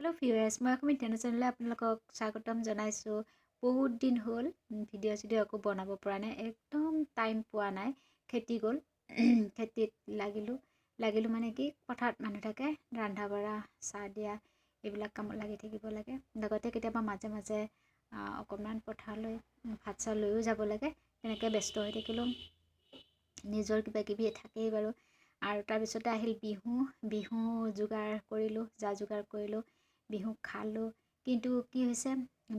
Hello' viewers, মই অসমীয়া ধ্যান চেনেললৈ আপোনালোকক স্বাগতম জনাইছোঁ। বহুত দিন হ'ল ভিডিঅ' একো বনাব পৰা নাই, একদম টাইম পোৱা নাই। খেতি গ'ল, খেতিত লাগিলোঁ মানে কি পথাৰত মানুহ থাকে, ৰন্ধা বঢ়া, চাহ দিয়া এইবিলাক কামত লাগি থাকিব লাগে। লগতে কেতিয়াবা মাজে মাজে অকণমান পথাৰলৈ ভাত চাহ লৈও যাব লাগে। তেনেকৈ ব্যস্ত হৈ থাকিলোঁ, নিজৰ কিবা কিবি থাকেই বাৰু। আৰু তাৰপিছতে আহিল বিহু যোগাৰ কৰিলোঁ, যোগাৰ কৰিলোঁ, বিহু খালোঁ। কিন্তু কি হৈছে,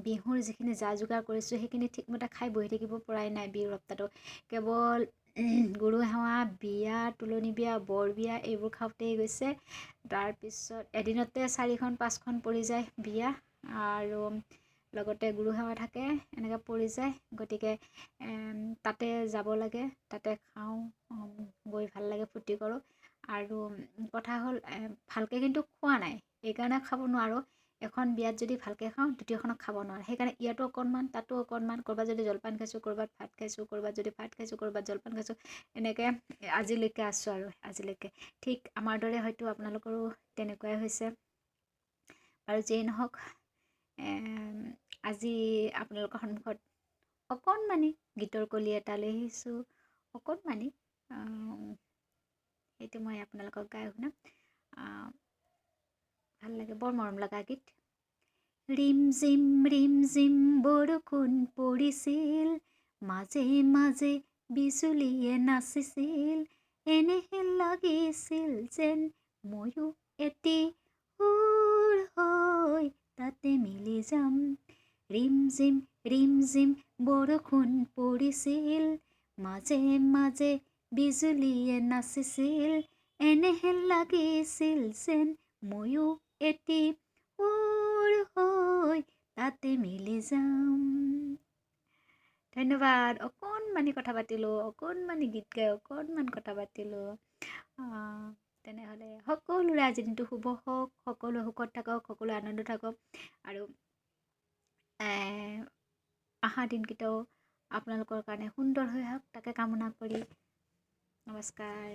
বিহুৰ যিখিনি যোগাৰ কৰিছোঁ সেইখিনি ঠিকমতে খাই বহি থাকিব পৰাই নাই। বিহুৰ সপ্তাহটো কেৱল গুৰু সেৱা, বিয়া, তোলনি বিয়া, বৰ বিয়া এইবোৰ খাওঁতেই গৈছে। তাৰপিছত এদিনতে 4খন 5খন পৰি যায় বিয়া, আৰু লগতে গুৰু সেৱা থাকে, এনেকৈ পৰি যায়। গতিকে তাতে যাব লাগে, তাতে খাওঁ, গৈ ভাল লাগে, ফূৰ্তি কৰোঁ। আৰু কথা হ'ল ভালকৈ কিন্তু খোৱা নাই, এইকাৰণে খাব নোৱাৰোঁ। এখন বিয়াত যদি ভালকৈ খাওঁ, দ্বিতীয়খনত খাব নোৱাৰোঁ। সেইকাৰণে ইয়াতো অকণমান, তাতো অকণমান, ক'ৰবাত যদি জলপান খাইছোঁ, ক'ৰবাত ভাত খাইছোঁ, ক'ৰবাত যদি ভাত খাইছোঁ, ক'ৰবাত জলপান খাইছোঁ, এনেকৈ আজিলৈকে আছোঁ। আৰু আজিলৈকে ঠিক আমাৰ দৰে হয়তো আপোনালোকৰো তেনেকুৱাই হৈছে। আৰু যিয়েই নহওক, আজি আপোনালোকৰ সন্মুখত অকণমানি গীতৰ কলি এটা লৈ আহিছোঁ। অকণমানি সেইটো মই আপোনালোকক গাই শুনাম। ভাল লাগে, বৰ মৰম লগা গীত। ৰিম জিম বৰষুণ পৰিছিল, মাজে মাজে বিজুলীয়ে নাচিছিল। এনেহে লাগিছিল যেন ময়ো এটি সুৰ হৈ তাতে মিলি যাম। ৰিম জিম বৰষুণ পৰিছিল, মাজে মাজে বিজুলীয়ে নাচিছিল। এনেহে লাগিছিল যেন ময়ো এটি সুৰ হৈ তাতে মিলি যাম। ধন্যবাদ। অকণমানি কথা পাতিলোঁ, অকণমানি গীত গাই অকণমান কথা পাতিলোঁ। তেনেহ'লে সকলোৰে আজি দিনটো শুভ হওক, সকলো সুখত থাকক, সকলো আনন্দ থাকক, আৰু অহা দিনকেইটাও আপোনালোকৰ কাৰণে সুন্দৰ হৈ হওক, তাকে কামনা কৰি নমস্কাৰ।